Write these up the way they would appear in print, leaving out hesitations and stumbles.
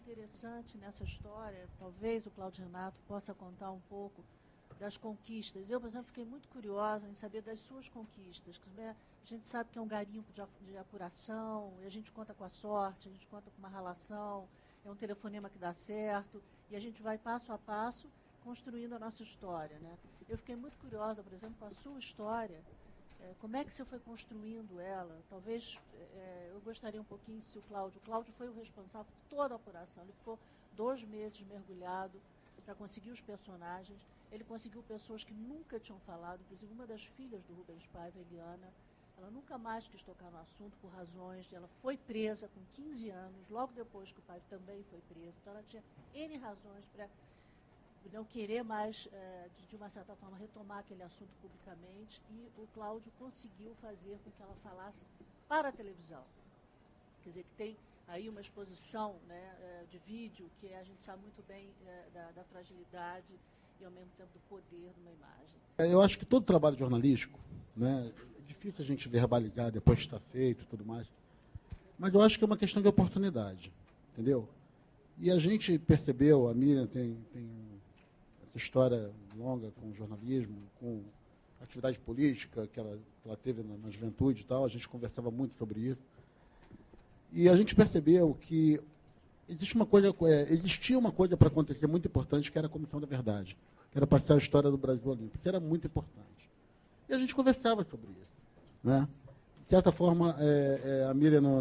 interessante nessa história, talvez o Cláudio Renato possa contar um pouco das conquistas. Eu, por exemplo, fiquei muito curiosa em saber das suas conquistas. A gente sabe que é um garimpo de apuração, e a gente conta com a sorte, a gente conta com uma relação, é um telefonema que dá certo, e a gente vai passo a passo construindo a nossa história, né? Eu fiquei muito curiosa, por exemplo, com a sua história. Como é que você foi construindo ela? Talvez eu gostaria um pouquinho se o Cláudio foi o responsável por toda a apuração. Ele ficou 2 meses mergulhado para conseguir os personagens. Ele conseguiu pessoas que nunca tinham falado, inclusive uma das filhas do Rubens Paiva, Eliana. Ela nunca mais quis tocar no assunto por razões. Ela foi presa com 15 anos, logo depois que o pai também foi preso. Então ela tinha N razões para não querer mais, de uma certa forma, retomar aquele assunto publicamente, e o Cláudio conseguiu fazer com que ela falasse para a televisão. Quer dizer, que tem aí uma exposição, né, de vídeo, que a gente sabe muito bem da fragilidade e, ao mesmo tempo, do poder de uma imagem. Eu acho que todo trabalho jornalístico, né, é difícil a gente verbalizar depois que está feito e tudo mais, mas eu acho que é uma questão de oportunidade, entendeu? E a gente percebeu, a Miriam tem história longa com jornalismo, com atividade política que ela teve na juventude e tal, a gente conversava muito sobre isso. E a gente percebeu que existia uma coisa para acontecer muito importante, que era a Comissão da Verdade, que era passar a história do Brasil Olímpico. Isso era muito importante. E a gente conversava sobre isso, né? De certa forma, a Miriam,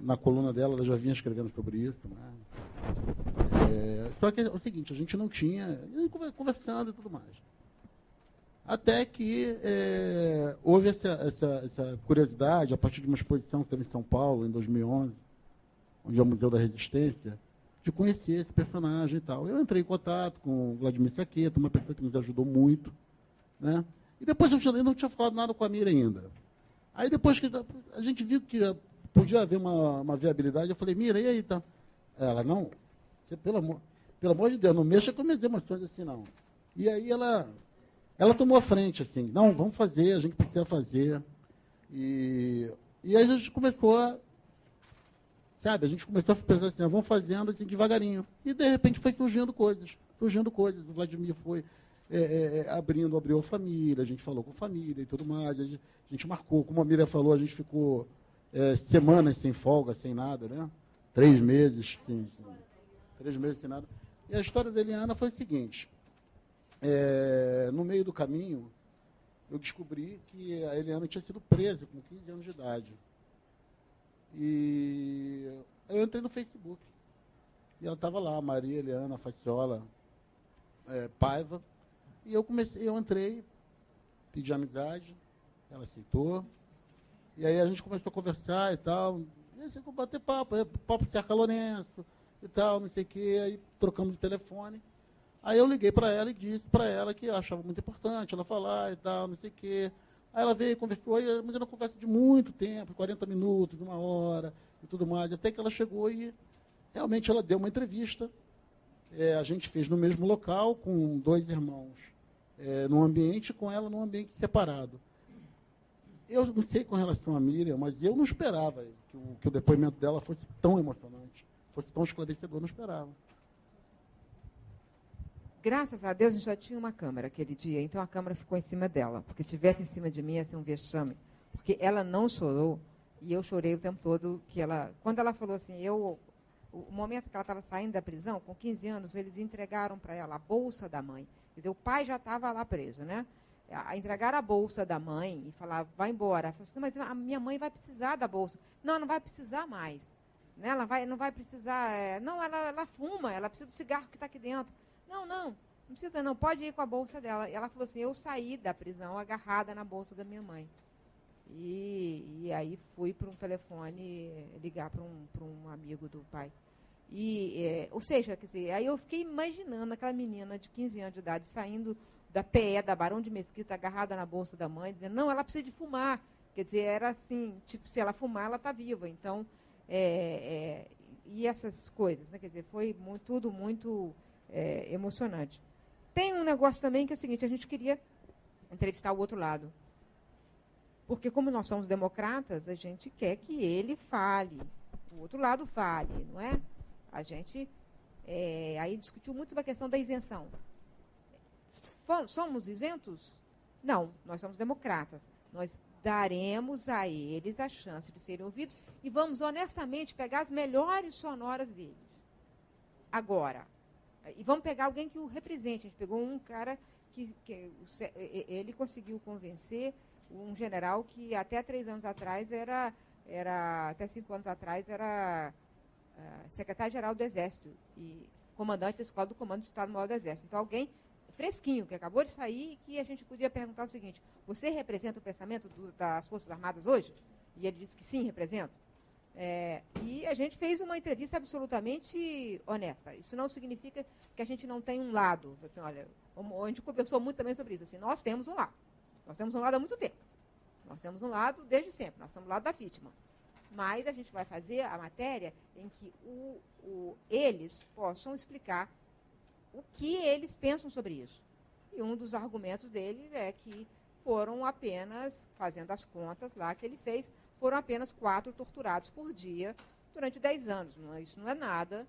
na coluna dela, ela já vinha escrevendo sobre isso, né? Só que é o seguinte, a gente não tinha, conversando e tudo mais. Até que houve essa curiosidade, a partir de uma exposição que teve em São Paulo, em 2011, onde é o Museu da Resistência, de conhecer esse personagem e tal. Eu entrei em contato com o Vladimir Saqueta, uma pessoa que nos ajudou muito, né? E depois eu não tinha falado nada com a Miriam ainda. Aí depois que a gente viu que podia haver uma viabilidade, eu falei, Miriam, e aí, tá? Ela, não, você, pelo amor de Deus, não mexa com minhas emoções assim, não. E aí ela tomou a frente, assim, não, vamos fazer, a gente precisa fazer. E aí a gente começou a pensar assim, vamos fazendo assim devagarinho. E de repente foi surgindo coisas. O Vladimir foi abriu a família, a gente falou com a família e tudo mais, a gente marcou, como a Miriam falou, a gente ficou semanas sem folga, sem nada, né? 3 meses, 3 meses sem nada. E a história da Eliana foi o seguinte, no meio do caminho, eu descobri que a Eliana tinha sido presa com 15 anos de idade. E eu entrei no Facebook. E ela estava lá, Maria Eliana Faciola Paiva. E eu entrei, pedi amizade, ela aceitou. E aí a gente começou a conversar e tal. E a gente bater papo Cerca Lourenço e tal, não sei o quê. Aí trocamos de telefone. Aí eu liguei para ela e disse para ela que eu achava muito importante ela falar e tal, não sei o quê. Aí ela veio e conversou, mas era uma conversa de muito tempo, 40 minutos, 1 hora e tudo mais. Até que ela chegou e realmente ela deu uma entrevista. A gente fez no mesmo local, com 2 irmãos, num ambiente, com ela num ambiente separado. Eu não sei com relação a Miriam, mas eu não esperava que o depoimento dela fosse tão emocionante, fosse tão esclarecedor, não esperava. Graças a Deus, a gente já tinha uma câmera aquele dia, então a câmera ficou em cima dela, porque se estivesse em cima de mim ia ser um vexame, porque ela não chorou, e eu chorei o tempo todo, quando ela falou assim, o momento que ela estava saindo da prisão, com 15 anos, eles entregaram para ela a bolsa da mãe, quer dizer, o pai já estava lá preso, né? Entregaram a bolsa da mãe e falaram, vai embora. Ela falou assim, mas a minha mãe vai precisar da bolsa. Não, não vai precisar mais. Né? Ela não vai precisar, não, ela fuma, ela precisa do cigarro que está aqui dentro. Não precisa não, pode ir com a bolsa dela. E ela falou assim, eu saí da prisão agarrada na bolsa da minha mãe. E aí fui para um telefone ligar para um amigo do pai. Ou seja, quer dizer, aí eu fiquei imaginando aquela menina de 15 anos de idade saindo da PE, da Barão de Mesquita, agarrada na bolsa da mãe, dizendo, não, ela precisa de fumar. Quer dizer, era assim, tipo, se ela fumar, ela está viva. Então, e essas coisas, né? Quer dizer, foi tudo muito emocionante. Tem um negócio também que é o seguinte, a gente queria entrevistar o outro lado. Porque como nós somos democratas, a gente quer que ele fale, o outro lado fale, não é? A gente aí discutiu muito sobre a questão da isenção. Somos isentos? Não, nós somos democratas. Nós daremos a eles a chance de serem ouvidos e vamos honestamente pegar as melhores sonoras deles. Agora, e vamos pegar alguém que o represente. A gente pegou um cara que ele conseguiu convencer um general que até 3 anos atrás até 5 anos atrás era secretário-geral do Exército e comandante da Escola do Comando do Estado-Maior do Exército. Então, alguém fresquinho, que acabou de sair e que a gente podia perguntar o seguinte: você representa o pensamento das Forças Armadas hoje? E ele disse que sim, represento. E a gente fez uma entrevista absolutamente honesta. Isso não significa que a gente não tem um lado. Assim, olha, a gente conversou muito também sobre isso. Assim, nós temos um lado. Nós temos um lado há muito tempo. Nós temos um lado desde sempre. Nós estamos do lado da vítima. Mas a gente vai fazer a matéria em que eles possam explicar o que eles pensam sobre isso. E um dos argumentos deles é que foram apenas, fazendo as contas lá que ele fez, foram apenas 4 torturados por dia durante 10 anos. Isso não é nada,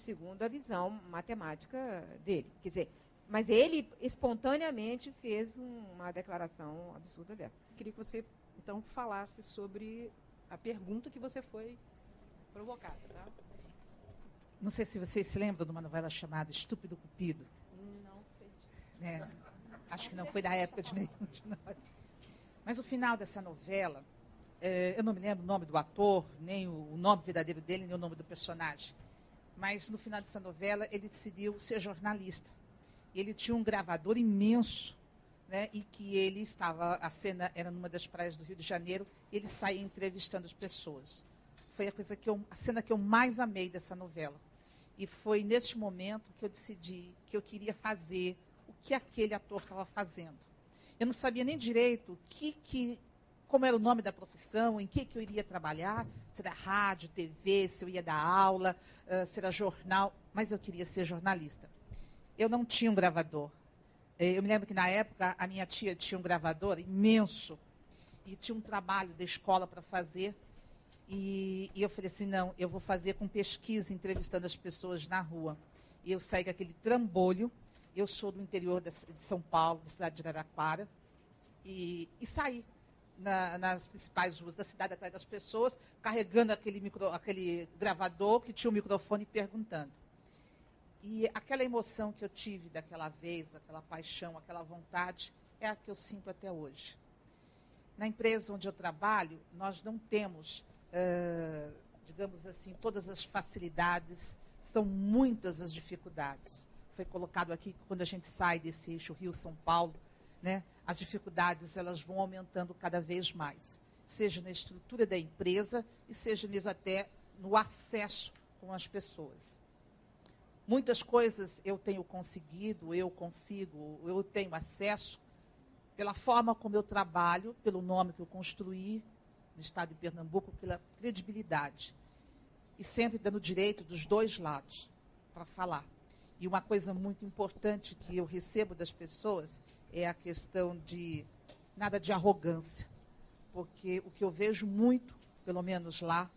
segundo a visão matemática dele. Quer dizer, mas ele espontaneamente fez uma declaração absurda dessa. Queria que você, então, falasse sobre a pergunta que você foi provocada, tá? Não sei se vocês se lembram de uma novela chamada Estúpido Cupido. Não sei. Acho que não foi da época de nenhum de nós. Mas o final dessa novela, eu não me lembro o nome do ator, nem o nome verdadeiro dele, nem o nome do personagem. Mas no final dessa novela, ele decidiu ser jornalista. Ele tinha um gravador imenso, né, e que ele estava, a cena era numa das praias do Rio de Janeiro, e ele saía entrevistando as pessoas. Foi a cena que eu mais amei dessa novela. E foi neste momento que eu decidi que eu queria fazer o que aquele ator estava fazendo. Eu não sabia nem direito como era o nome da profissão, em que eu iria trabalhar, se era rádio, TV, se eu ia dar aula, se era jornal, mas eu queria ser jornalista. Eu não tinha um gravador. Eu me lembro que na época a minha tia tinha um gravador imenso e tinha um trabalho da escola para fazer. E eu falei assim, não, eu vou fazer com pesquisa, entrevistando as pessoas na rua. E eu saí com aquele trambolho. Eu sou do interior de São Paulo, da cidade de Araraquara, e saí nas principais ruas da cidade, atrás das pessoas, carregando aquele gravador que tinha o microfone perguntando. E aquela emoção que eu tive daquela vez, aquela paixão, aquela vontade, é a que eu sinto até hoje. Na empresa onde eu trabalho, nós não temos, digamos assim, todas as facilidades, são muitas as dificuldades. Foi colocado aqui que quando a gente sai desse eixo Rio-São Paulo, né, as dificuldades elas vão aumentando cada vez mais, seja na estrutura da empresa e seja mesmo até no acesso com as pessoas. Muitas coisas eu tenho conseguido, eu tenho acesso pela forma como eu trabalho, pelo nome que eu construí no estado de Pernambuco, pela credibilidade. E sempre dando direito dos dois lados para falar. E uma coisa muito importante que eu recebo das pessoas é a questão de nada de arrogância. Porque o que eu vejo muito, pelo menos lá,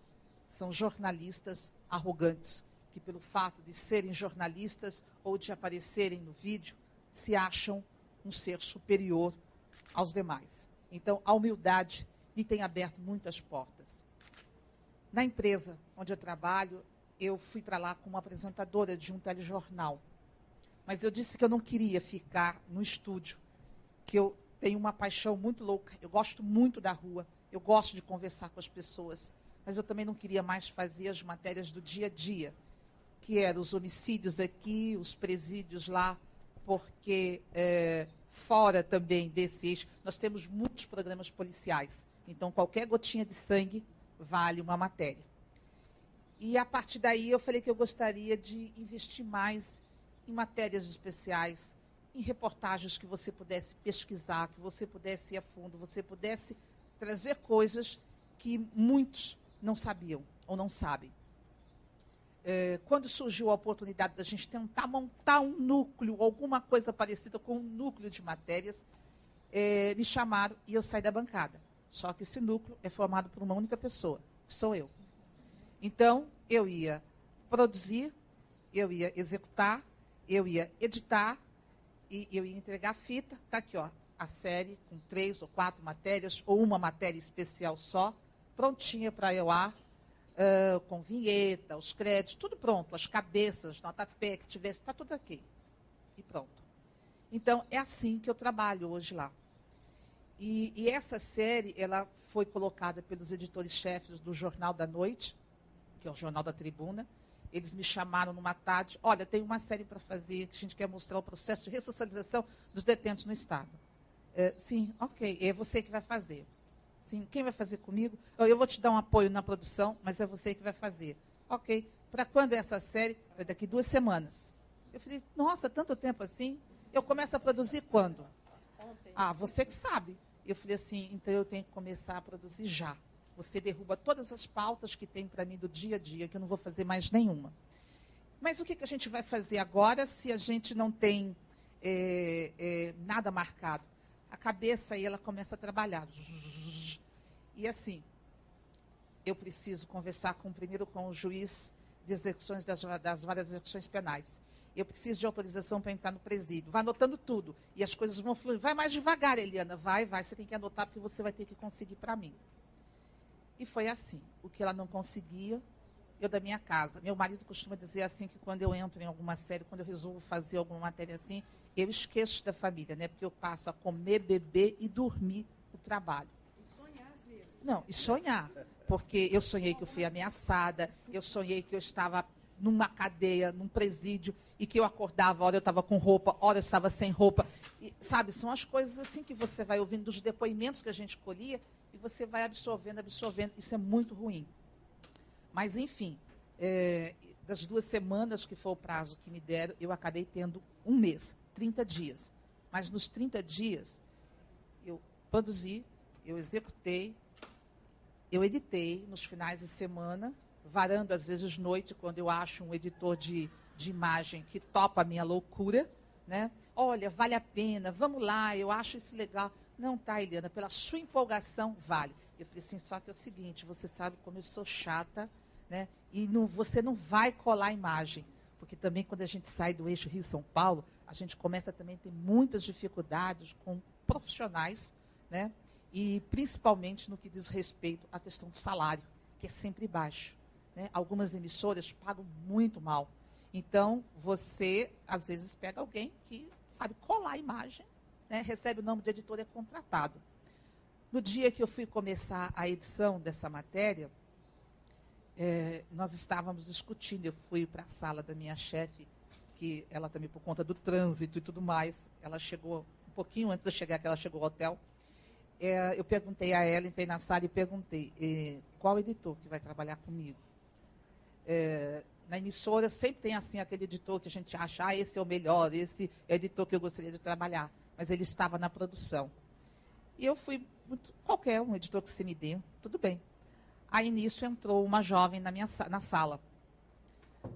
são jornalistas arrogantes, que pelo fato de serem jornalistas ou de aparecerem no vídeo, se acham um ser superior aos demais. Então, a humildade me tem aberto muitas portas. Na empresa onde eu trabalho, eu fui para lá como apresentadora de um telejornal. Mas eu disse que eu não queria ficar no estúdio, que eu tenho uma paixão muito louca, eu gosto muito da rua, eu gosto de conversar com as pessoas, mas eu também não queria mais fazer as matérias do dia a dia, que eram os homicídios aqui, os presídios lá, porque fora também desse eixo, nós temos muitos programas policiais, então qualquer gotinha de sangue vale uma matéria. E a partir daí eu falei que eu gostaria de investir mais em matérias especiais, em reportagens que você pudesse pesquisar, que você pudesse ir a fundo, você pudesse trazer coisas que muitos não sabiam ou não sabem. Quando surgiu a oportunidade da gente tentar montar um núcleo, alguma coisa parecida com um núcleo de matérias, me chamaram e eu saí da bancada. Só que esse núcleo é formado por uma única pessoa, que sou eu. Então, eu ia produzir, eu ia executar, eu ia editar e eu ia entregar a fita. Está aqui, ó, a série com 3 ou 4 matérias, ou uma matéria especial só, prontinha para ir ao ar, com vinheta, os créditos, tudo pronto, as cabeças, nota pé que tivesse, está tudo aqui. E pronto. Então, é assim que eu trabalho hoje lá. E essa série, ela foi colocada pelos editores-chefes do Jornal da Noite, que é o Jornal da Tribuna. Eles me chamaram numa tarde, olha, tem uma série para fazer, que a gente quer mostrar o processo de ressocialização dos detentos no Estado. Sim, ok, é você que vai fazer. Sim, quem vai fazer comigo? Eu vou te dar um apoio na produção, mas é você que vai fazer. Ok, para quando é essa série? É daqui 2 semanas. Eu falei, nossa, tanto tempo assim? Eu começo a produzir quando? Ontem. Ah, você que sabe. Eu falei assim, então eu tenho que começar a produzir já. Você derruba todas as pautas que tem para mim do dia a dia, que eu não vou fazer mais nenhuma. Mas o que a gente vai fazer agora se a gente não tem nada marcado? A cabeça aí, ela começa a trabalhar. E assim, eu preciso conversar primeiro com o juiz de execuções das várias execuções penais. Eu preciso de autorização para entrar no presídio. Vai anotando tudo. E as coisas vão fluir. Vai mais devagar, Eliana. Vai. Você tem que anotar, porque você vai ter que conseguir para mim. E foi assim. O que ela não conseguia, eu da minha casa. Meu marido costuma dizer assim, que quando eu entro em alguma série, quando eu resolvo fazer alguma matéria assim, eu esqueço da família, né? Porque eu passo a comer, beber e dormir o trabalho. E sonhar, às vezes. Não, e sonhar. Porque eu sonhei que eu fui ameaçada, eu sonhei que eu estava numa cadeia, num presídio, e que eu acordava, hora eu estava com roupa, hora eu estava sem roupa. E, sabe, são as coisas assim que você vai ouvindo dos depoimentos que a gente colhia, e você vai absorvendo. Isso é muito ruim. Mas, enfim, das 2 semanas que foi o prazo que me deram, eu acabei tendo 1 mês, 30 dias. Mas nos 30 dias, eu produzi, eu executei, eu editei nos finais de semana, varando às vezes noite, quando eu acho um editor de imagem que topa a minha loucura, né? Olha, vale a pena, vamos lá, eu acho isso legal. Não, tá, Eliana, pela sua empolgação, vale. Eu falei assim, só que é o seguinte, você sabe como eu sou chata, né? E você não vai colar a imagem. Porque também quando a gente sai do eixo Rio-São Paulo, a gente começa também a ter muitas dificuldades com profissionais, né? E principalmente no que diz respeito à questão do salário, que é sempre baixo. Né? Algumas emissoras pagam muito mal. Então, você, às vezes, pega alguém que sabe colar a imagem, né? Recebe o nome de editor e é contratado. No dia que eu fui começar a edição dessa matéria, nós estávamos discutindo, eu fui para a sala da minha chefe, que ela também, por conta do trânsito e tudo mais, ela chegou, um pouquinho antes de eu chegar, que ela chegou ao hotel, eu perguntei a ela, entrei na sala e perguntei, qual editor que vai trabalhar comigo? Na emissora sempre tem assim aquele editor que a gente acha, esse é o melhor, esse é o editor que eu gostaria de trabalhar, mas ele estava na produção. E eu fui, qualquer um editor que você me dê, tudo bem. Aí nisso entrou uma jovem na sala.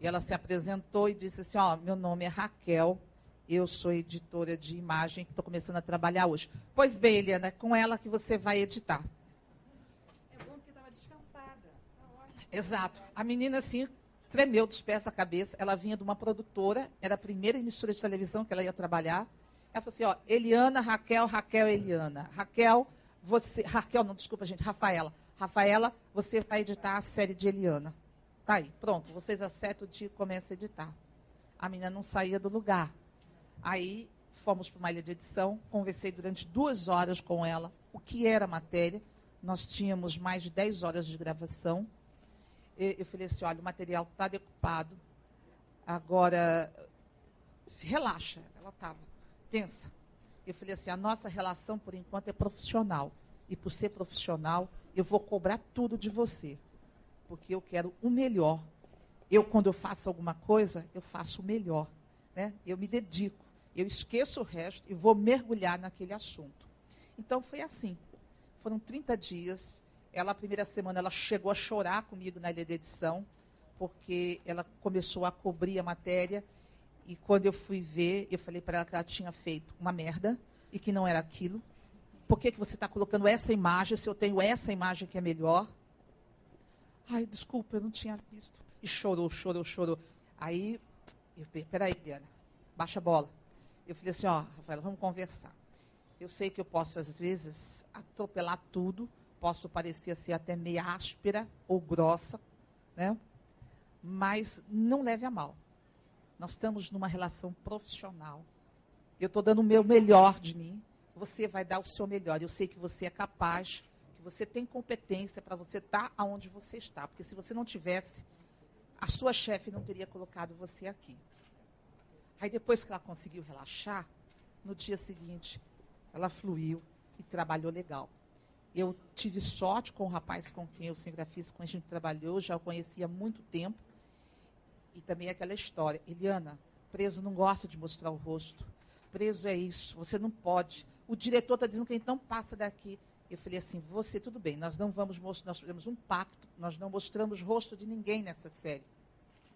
E ela se apresentou e disse assim, meu nome é Raquel, eu sou editora de imagem que estou começando a trabalhar hoje. Pois bem, Eliana, é com ela que você vai editar. É bom porque estava descansada. Tá ótimo. Exato. A menina assim, tremeu dos pés à cabeça, ela vinha de uma produtora, era a primeira emissora de televisão que ela ia trabalhar. Ela falou assim, Eliana, Raquel, Eliana. Rafaela, você vai editar a série de Eliana. Tá aí, pronto, vocês acertam o dia e começam a editar. A menina não saía do lugar. Aí fomos para uma ilha de edição, conversei durante 2 horas com ela, o que era a matéria. Nós tínhamos mais de 10 horas de gravação. Eu falei assim, olha, o material está decupado, agora relaxa. Ela estava tensa. Eu falei assim, a nossa relação, por enquanto, é profissional. E por ser profissional, eu vou cobrar tudo de você. Porque eu quero o melhor. Quando eu faço alguma coisa, eu faço o melhor. Né? Eu me dedico. Eu esqueço o resto e vou mergulhar naquele assunto. Então, foi assim. Foram 30 dias. A primeira semana, ela chegou a chorar comigo na ilha de edição, porque ela começou a cobrir a matéria. E quando eu fui ver, eu falei para ela que ela tinha feito uma merda e que não era aquilo. Por que você está colocando essa imagem se eu tenho essa imagem que é melhor? Ai, desculpa, eu não tinha visto. E chorou. Aí, eu falei, peraí, Eliana, baixa a bola. Eu falei assim, Rafaela, vamos conversar. Eu sei que eu posso, às vezes, atropelar tudo, posso parecer assim, até meio áspera ou grossa, né? Mas não leve a mal. Nós estamos numa relação profissional. Eu estou dando o meu melhor de mim, você vai dar o seu melhor. Eu sei que você é capaz, que você tem competência para você estar aonde você está. Porque se você não tivesse, a sua chefe não teria colocado você aqui. Aí depois que ela conseguiu relaxar, no dia seguinte, ela fluiu e trabalhou legal. Eu tive sorte com o rapaz com quem eu cinegrafista, com a gente trabalhou, já o conhecia há muito tempo. E também aquela história, Eliana, preso não gosta de mostrar o rosto. Preso é isso, você não pode. O diretor está dizendo que a gente não passa daqui. Eu falei assim, você, tudo bem, nós não vamos mostrar, nós fizemos um pacto, nós não mostramos o rosto de ninguém nessa série.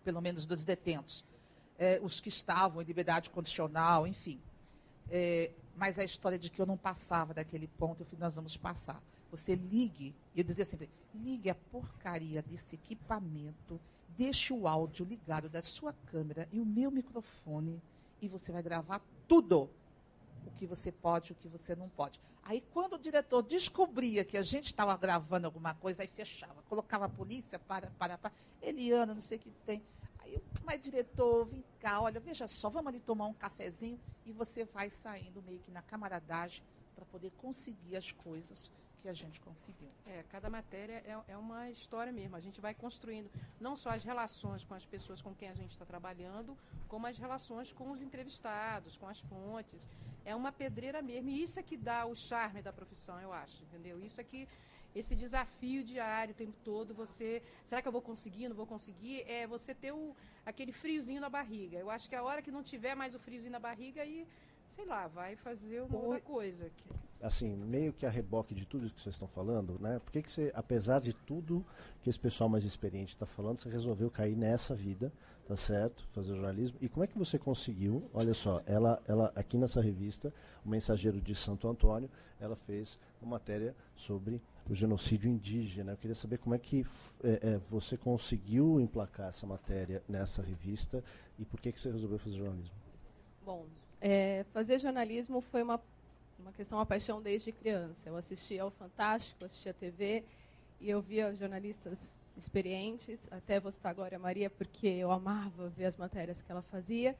Pelo menos dos detentos. Os que estavam em liberdade condicional, enfim. Mas a história de que eu não passava daquele ponto, eu falei, nós vamos passar. Você ligue, eu dizia sempre, ligue a porcaria desse equipamento, deixe o áudio ligado da sua câmera e o meu microfone, e você vai gravar tudo. O que você pode, o que você não pode. Aí, quando o diretor descobria que a gente estava gravando alguma coisa, aí fechava. Colocava a polícia, para. Eliana, não sei o que tem. Aí eu, mas diretor, vem cá, olha, veja só, vamos ali tomar um cafezinho e você vai saindo meio que na camaradagem para poder conseguir as coisas que a gente conseguiu. Cada matéria é uma história mesmo. A gente vai construindo não só as relações com as pessoas com quem a gente está trabalhando, como as relações com os entrevistados, com as fontes. É uma pedreira mesmo. E isso é que dá o charme da profissão, eu acho, entendeu? Isso é que esse desafio diário, o tempo todo, será que eu vou conseguir, não vou conseguir? É você ter aquele friozinho na barriga. Eu acho que a hora que não tiver mais o friozinho na barriga, aí, sei lá, vai fazer uma outra coisa. Assim, meio que a reboque de tudo isso que vocês estão falando, né? Por que você, apesar de tudo que esse pessoal mais experiente está falando, você resolveu cair nessa vida, tá certo? Fazer jornalismo. E como é que você conseguiu? Olha só, ela aqui nessa revista, O Mensageiro de Santo Antônio, ela fez uma matéria sobre o genocídio indígena. Eu queria saber como é que você conseguiu emplacar essa matéria nessa revista e por que você resolveu fazer jornalismo? Bom, fazer jornalismo foi uma questão, uma paixão desde criança. Eu assistia ao Fantástico, assistia a TV e eu via jornalistas experientes. Até vou citar agora a Maria, porque eu amava ver as matérias que ela fazia.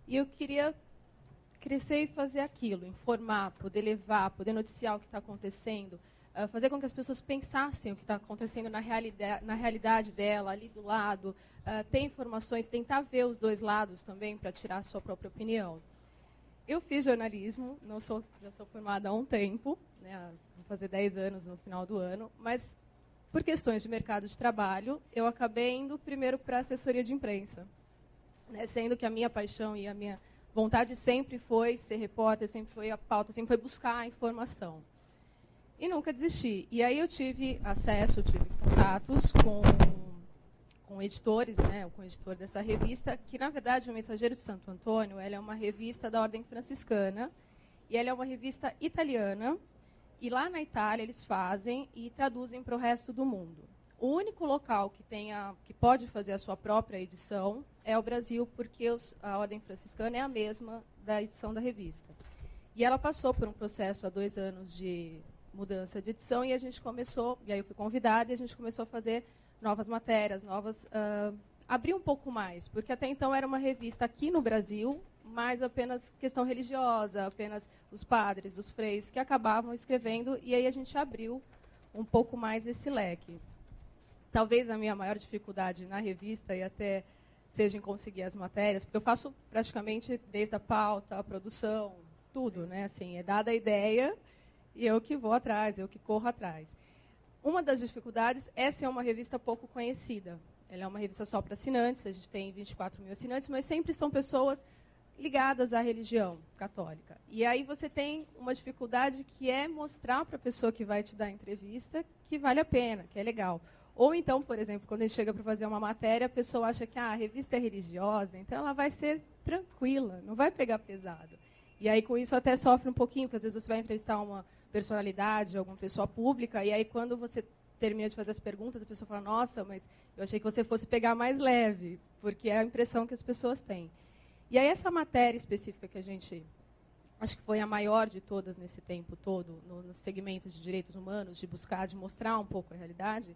E eu queria crescer e fazer aquilo, informar, poder levar, poder noticiar o que está acontecendo, fazer com que as pessoas pensassem o que está acontecendo na realidade dela, ali do lado, ter informações, tentar ver os dois lados também para tirar a sua própria opinião. Eu fiz jornalismo, já sou formada há um tempo, né, vou fazer 10 anos no final do ano, mas por questões de mercado de trabalho, eu acabei indo primeiro para a assessoria de imprensa, né, sendo que a minha paixão e a minha vontade sempre foi ser repórter, sempre foi a pauta, sempre foi buscar a informação. E nunca desisti. E aí eu tive contatos com editores, né, com o editor dessa revista, que na verdade o Mensageiro de Santo Antônio, ela é uma revista da Ordem Franciscana, e ela é uma revista italiana, e lá na Itália eles fazem e traduzem para o resto do mundo. O único local que pode fazer a sua própria edição é o Brasil, porque a Ordem Franciscana é a mesma da edição da revista. E ela passou por um processo há 2 anos de mudança de edição, e a gente começou, e aí eu fui convidada, e a gente começou a fazer novas matérias, abrir um pouco mais, porque até então era uma revista aqui no Brasil, mas apenas questão religiosa, apenas os padres, os freis, que acabavam escrevendo, e aí a gente abriu um pouco mais esse leque. Talvez a minha maior dificuldade na revista, e até seja em conseguir as matérias, porque eu faço praticamente desde a pauta, a produção, tudo, né? Assim, é dada a ideia, e eu que vou atrás, eu que corro atrás. Uma das dificuldades é ser uma revista pouco conhecida. Ela é uma revista só para assinantes, a gente tem 24 mil assinantes, mas sempre são pessoas ligadas à religião católica. E aí você tem uma dificuldade que é mostrar para a pessoa que vai te dar a entrevista que vale a pena, que é legal. Ou então, por exemplo, quando a gente chega para fazer uma matéria, a pessoa acha que a revista é religiosa, então ela vai ser tranquila, não vai pegar pesado. E aí com isso até sofre um pouquinho, porque às vezes você vai entrevistar uma personalidade, alguma pessoa pública, e aí quando você termina de fazer as perguntas, a pessoa fala, nossa, mas eu achei que você fosse pegar mais leve, porque é a impressão que as pessoas têm. E aí essa matéria específica que a gente, acho que foi a maior de todas nesse tempo todo, no segmento de direitos humanos, de buscar, de mostrar um pouco a realidade,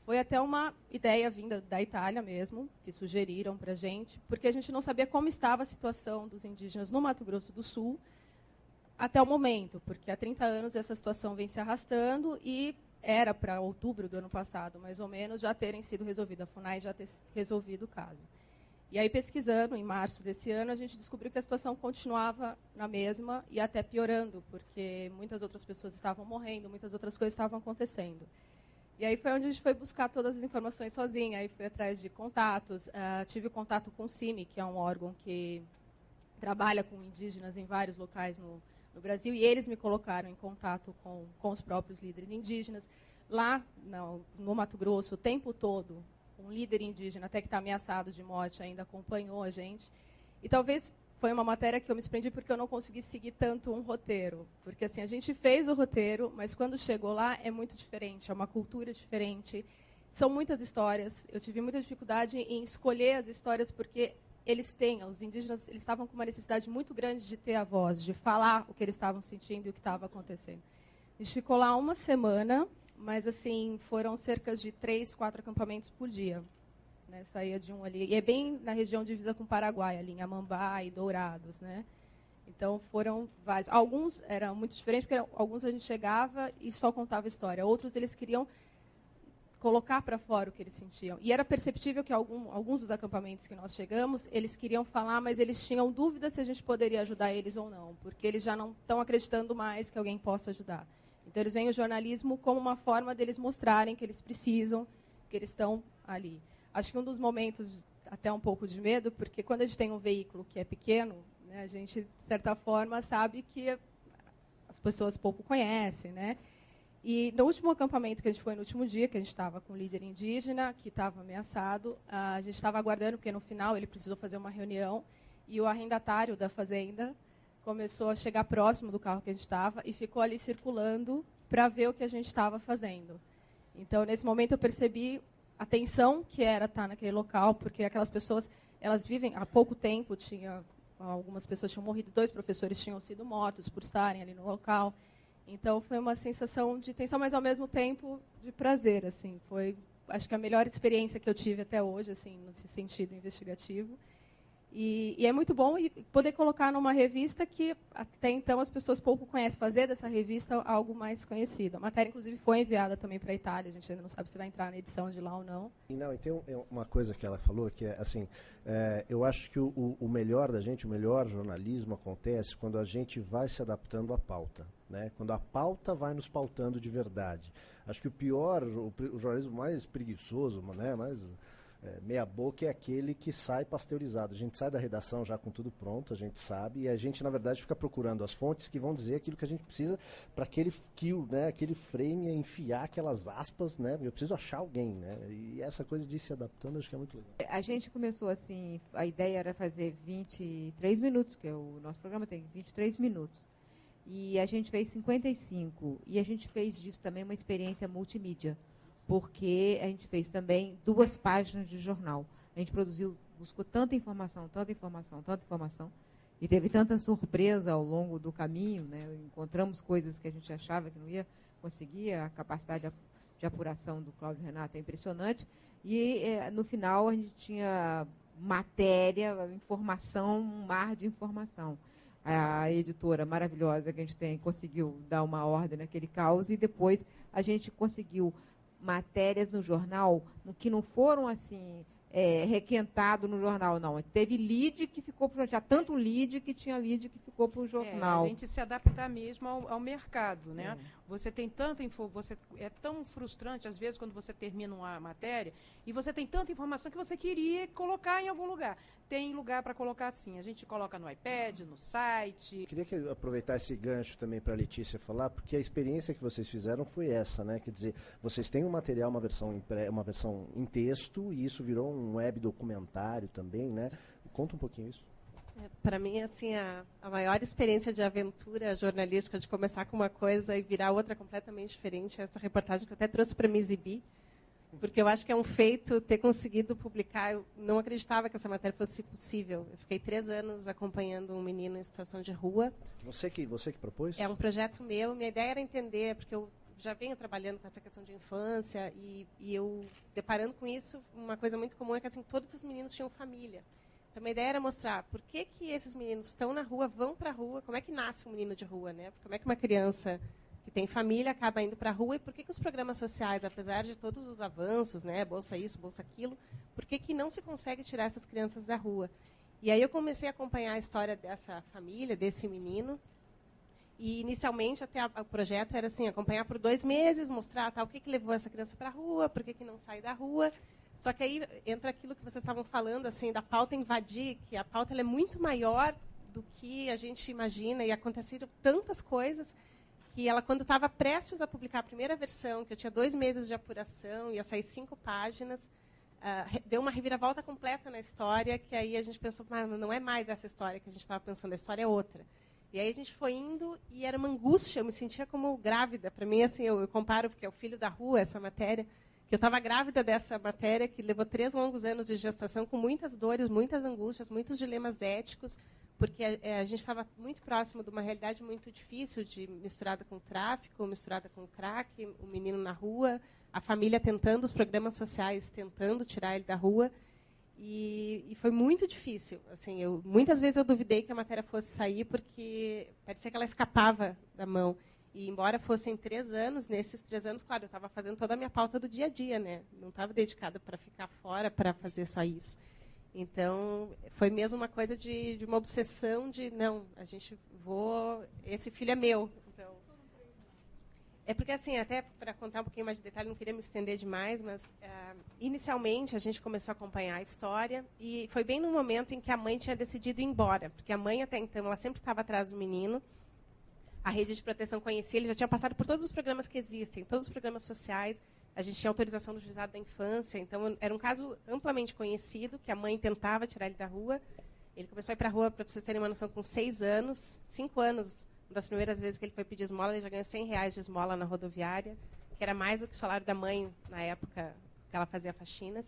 foi até uma ideia vinda da Itália mesmo, que sugeriram para a gente, porque a gente não sabia como estava a situação dos indígenas no Mato Grosso do Sul até o momento, porque há 30 anos essa situação vem se arrastando e era para outubro do ano passado, mais ou menos, já terem sido resolvido, a FUNAI já ter resolvido o caso. E aí, pesquisando, em março desse ano, a gente descobriu que a situação continuava na mesma e até piorando, porque muitas outras pessoas estavam morrendo, muitas outras coisas estavam acontecendo. E aí foi onde a gente foi buscar todas as informações sozinha, aí fui atrás de contatos, tive contato com o CIMI, que é um órgão que trabalha com indígenas em vários locais no Brasil, e eles me colocaram em contato com os próprios líderes indígenas. Lá no Mato Grosso, o tempo todo, um líder indígena, até que está ameaçado de morte, ainda acompanhou a gente. E talvez foi uma matéria que eu me surpreendi porque eu não consegui seguir tanto um roteiro. Porque assim, a gente fez o roteiro, mas quando chegou lá é muito diferente, é uma cultura diferente. São muitas histórias. Eu tive muita dificuldade em escolher as histórias porque os indígenas, eles estavam com uma necessidade muito grande de ter a voz, de falar o que eles estavam sentindo e o que estava acontecendo. A gente ficou lá uma semana, mas assim, foram cerca de 3, 4 acampamentos por dia. Né, saía de um ali, e é bem na região divisa com o Paraguai, ali em Amambá e Dourados, né? Então foram vários. Alguns eram muito diferentes, porque alguns a gente chegava e só contava história. Outros eles queriam colocar para fora o que eles sentiam. E era perceptível que alguns dos acampamentos que nós chegamos, eles queriam falar, mas eles tinham dúvida se a gente poderia ajudar eles ou não, porque eles já não estão acreditando mais que alguém possa ajudar. Então eles veem o jornalismo como uma forma deles mostrarem que eles precisam, que eles estão ali. Acho que um dos momentos, até um pouco de medo, porque quando a gente tem um veículo que é pequeno, né, a gente, de certa forma, sabe que as pessoas pouco conhecem. Né? E no último acampamento que a gente foi, no último dia, que a gente estava com um líder indígena, que estava ameaçado, a gente estava aguardando, porque no final ele precisou fazer uma reunião, e o arrendatário da fazenda começou a chegar próximo do carro que a gente estava e ficou ali circulando para ver o que a gente estava fazendo. Então, nesse momento, eu percebi a tensão que era estar naquele local, porque aquelas pessoas, elas vivem há pouco tempo, algumas pessoas tinham morrido, 2 professores tinham sido mortos por estarem ali no local. Então foi uma sensação de tensão, mas ao mesmo tempo de prazer, assim. Foi, acho que a melhor experiência que eu tive até hoje, assim, nesse sentido investigativo. E é muito bom poder colocar numa revista que até então as pessoas pouco conhecem, fazer dessa revista algo mais conhecido. A matéria, inclusive, foi enviada também para a Itália, a gente ainda não sabe se vai entrar na edição de lá ou não. Não, e tem uma coisa que ela falou, que é assim, eu acho que o melhor da gente, o melhor jornalismo acontece quando a gente vai se adaptando à pauta, né? Quando a pauta vai nos pautando de verdade. Acho que o jornalismo mais preguiçoso, né, mais meia boca é aquele que sai pasteurizado. A gente sai da redação já com tudo pronto, a gente sabe, e a gente, na verdade, fica procurando as fontes que vão dizer aquilo que a gente precisa para aquele kill, né, aquele frame, enfiar aquelas aspas, né? Eu preciso achar alguém, né? E essa coisa de ir se adaptando, acho que é muito legal. A gente começou assim, a ideia era fazer 23 minutos, que o nosso programa tem 23 minutos. E a gente fez 55, e a gente fez disso também uma experiência multimídia, porque a gente fez também 2 páginas de jornal. A gente buscou tanta informação, e teve tanta surpresa ao longo do caminho, né? Encontramos coisas que a gente achava que não ia conseguir, a capacidade de apuração do Cláudio Renato é impressionante, e no final a gente tinha matéria, informação, um mar de informação. A editora maravilhosa que a gente tem conseguiu dar uma ordem naquele caos, e depois a gente conseguiu matérias no jornal que não foram assim requentado no jornal, não. Teve lead que ficou para já tanto lead que tinha lead que ficou para o jornal. A gente se adaptar mesmo ao mercado, né? Você tem tanta é tão frustrante às vezes quando você termina uma matéria e você tem tanta informação que você queria colocar em algum lugar. Tem lugar para colocar assim. A gente coloca no iPad, no site. Queria aproveitar esse gancho também para a Letícia falar, porque a experiência que vocês fizeram foi essa, né? Quer dizer, vocês têm um material, uma versão em texto, e isso virou um web documentário também, né? Conta um pouquinho isso. Para mim, assim, a maior experiência de aventura jornalística, de começar com uma coisa e virar outra completamente diferente, é essa reportagem que eu até trouxe para me exibir, porque eu acho que é um feito ter conseguido publicar. Eu não acreditava que essa matéria fosse possível. Eu fiquei 3 anos acompanhando um menino em situação de rua. Você que propôs? É um projeto meu. Minha ideia era entender, porque eu já venho trabalhando com essa questão de infância e eu, deparando com isso, uma coisa muito comum é que assim, todos os meninos tinham família. Então, a minha ideia era mostrar por que esses meninos estão na rua, vão para a rua, como é que nasce um menino de rua, né? Como é que uma criança que tem família acaba indo para a rua e por que os programas sociais, apesar de todos os avanços, né, bolsa isso, bolsa aquilo, por que não se consegue tirar essas crianças da rua? E aí eu comecei a acompanhar a história dessa família, desse menino, e inicialmente até o projeto era assim, acompanhar por 2 meses, mostrar o que levou essa criança para a rua, por que não sai da rua. Só que aí entra aquilo que vocês estavam falando, assim, da pauta invadir, que a pauta ela é muito maior do que a gente imagina, e aconteceram tantas coisas que ela, quando estava prestes a publicar a primeira versão, que eu tinha 2 meses de apuração, ia sair 5 páginas, deu uma reviravolta completa na história, que aí a gente pensou, não é mais essa história que a gente estava pensando, a história é outra. E aí a gente foi indo, e era uma angústia, eu me sentia como grávida. Para mim, assim, eu comparo, porque é o filho da rua, essa matéria, que eu estava grávida dessa matéria, que levou 3 longos anos de gestação, com muitas dores, muitas angústias, muitos dilemas éticos, porque a gente estava muito próximo de uma realidade muito difícil, misturada com tráfico, misturada com crack, o menino na rua, a família tentando, os programas sociais tentando tirar ele da rua. E foi muito difícil. Assim, muitas vezes eu duvidei que a matéria fosse sair, porque parecia que ela escapava da mão. E embora fossem 3 anos, nesses 3 anos, claro, eu estava fazendo toda a minha pauta do dia a dia, né? Não estava dedicada para ficar fora, para fazer só isso. Então, foi mesmo uma coisa de uma obsessão de, não, esse filho é meu. Então, é porque, assim, até para contar um pouquinho mais de detalhe, não queria me estender demais, mas, inicialmente, a gente começou a acompanhar a história, e foi bem no momento em que a mãe tinha decidido ir embora, porque a mãe, até então, ela sempre estava atrás do menino, a rede de proteção conhecia, ele já tinha passado por todos os programas que existem, todos os programas sociais, a gente tinha autorização do juizado da infância, então era um caso amplamente conhecido, que a mãe tentava tirar ele da rua. Ele começou a ir para a rua, para vocês terem uma noção, com 6 anos, 5 anos, uma das primeiras vezes que ele foi pedir esmola, ele já ganhou R$100 de esmola na rodoviária, que era mais do que o salário da mãe, na época que ela fazia faxinas.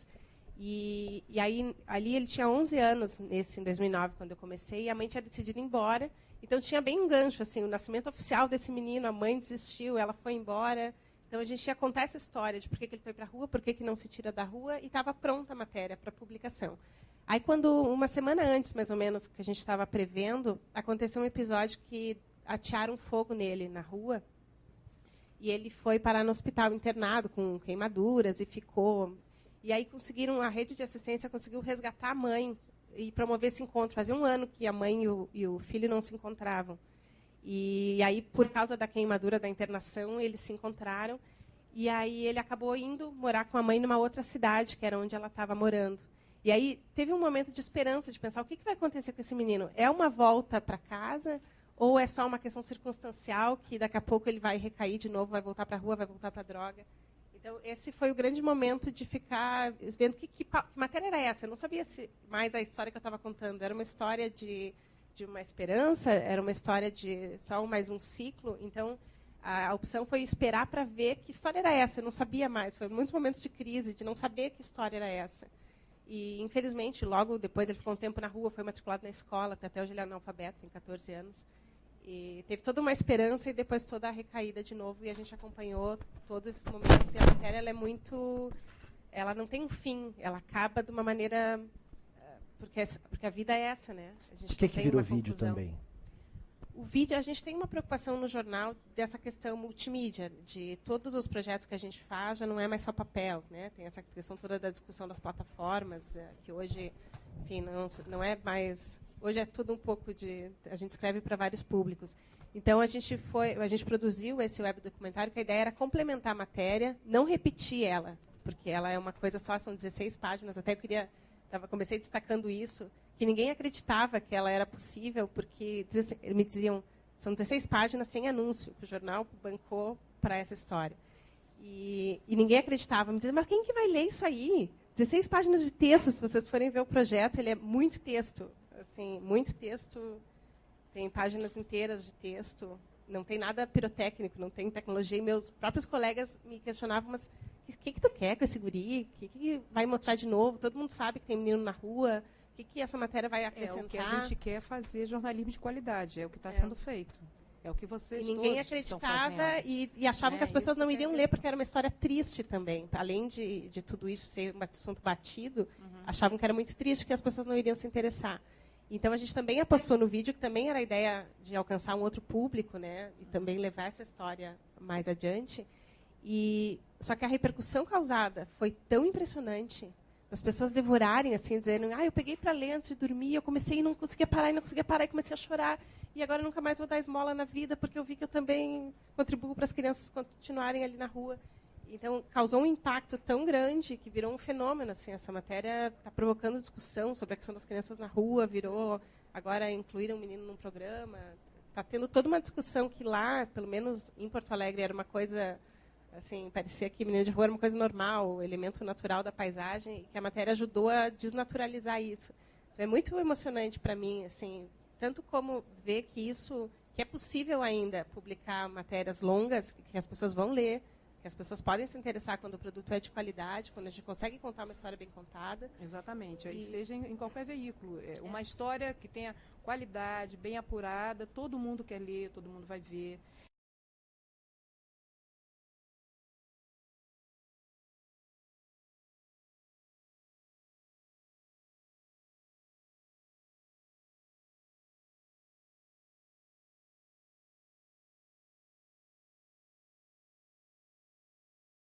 E aí, ali ele tinha 11 anos, em 2009, quando eu comecei, e a mãe tinha decidido ir embora. Então, tinha bem um gancho, assim, o nascimento oficial desse menino, a mãe desistiu, ela foi embora. Então, a gente ia contar essa história de por que ele foi para a rua, por que não se tira da rua, e estava pronta a matéria para publicação. Aí, quando, uma semana antes, mais ou menos, que a gente estava prevendo, aconteceu um episódio que atearam fogo nele na rua, e ele foi parar no hospital internado com queimaduras, e ficou... E aí a rede de assistência conseguiu resgatar a mãe e promover esse encontro. Fazia 1 ano que a mãe e o filho não se encontravam. E aí, por causa da queimadura da internação, eles se encontraram. E aí ele acabou indo morar com a mãe numa outra cidade, que era onde ela estava morando. E aí teve um momento de esperança, de pensar, o que vai acontecer com esse menino? É uma volta para casa ou é só uma questão circunstancial, que daqui a pouco ele vai recair de novo, vai voltar para a rua, vai voltar para a droga? Então, esse foi o grande momento de ficar vendo que matéria era essa. Eu não sabia mais a história que eu estava contando. Era uma história de uma esperança, era uma história de só mais um ciclo. Então, a opção foi esperar para ver que história era essa. Eu não sabia mais. Foi muitos momentos de crise, de não saber que história era essa. E, infelizmente, logo depois, ele ficou um tempo na rua, foi matriculado na escola, porque até hoje ele é analfabeto, tem 14 anos. E teve toda uma esperança e depois toda a recaída de novo. E a gente acompanhou todos esses momentos. E a matéria ela não tem um fim. Ela acaba de uma maneira... Porque a vida é essa, né? A gente Por que virou vídeo também? O vídeo, a gente tem uma preocupação no jornal dessa questão multimídia, de todos os projetos que a gente faz, já não é mais só papel, né? Tem essa questão toda da discussão das plataformas, que hoje, enfim, não é mais... Hoje é tudo um pouco de... A gente escreve para vários públicos. Então, a gente produziu esse web documentário, que a ideia era complementar a matéria, não repetir ela, porque ela é uma coisa só, são 16 páginas. Até comecei destacando isso, que ninguém acreditava que ela era possível, porque me diziam, são 16 páginas sem anúncio, que o jornal bancou para essa história. E ninguém acreditava. Me diziam, mas quem que vai ler isso aí? 16 páginas de texto, se vocês forem ver o projeto, ele é muito texto. assim, muito texto, tem páginas inteiras de texto, não tem nada pirotécnico, não tem tecnologia. E meus próprios colegas me questionavam, mas o que tu quer com esse guri? O que vai mostrar de novo? Todo mundo sabe que tem menino na rua. O que essa matéria vai acrescentar? O que a gente quer é fazer jornalismo de qualidade, é o que está sendo feito. É o que vocês E ninguém todos acreditava estão fazendo. e achavam que as pessoas Isso não que é iriam a ler, questão. porque era uma história triste também. Além de tudo isso ser um assunto batido, achavam que era muito triste, que as pessoas não iriam se interessar. Então, a gente também apostou no vídeo, que também era a ideia de alcançar um outro público, né? E também levar essa história mais adiante. Só que a repercussão causada foi tão impressionante, as pessoas devorarem, assim, dizendo, eu peguei para ler antes de dormir, eu comecei e não conseguia parar, e comecei a chorar, e agora nunca mais vou dar esmola na vida, porque eu vi que eu também contribuo para as crianças continuarem ali na rua. Então, causou um impacto tão grande que virou um fenômeno. Assim, essa matéria está provocando discussão sobre a questão das crianças na rua, agora incluíram um menino num programa. Está tendo toda uma discussão que lá, pelo menos em Porto Alegre, era uma coisa, assim, parecia que menino de rua era uma coisa normal, o elemento natural da paisagem, e que a matéria ajudou a desnaturalizar isso. Então, é muito emocionante para mim, assim, tanto como ver que é possível ainda publicar matérias longas, que as pessoas vão ler, que as pessoas podem se interessar quando o produto é de qualidade, quando a gente consegue contar uma história bem contada. Exatamente, e seja em qualquer veículo. Uma história que tenha qualidade, bem apurada, todo mundo quer ler, todo mundo vai ver.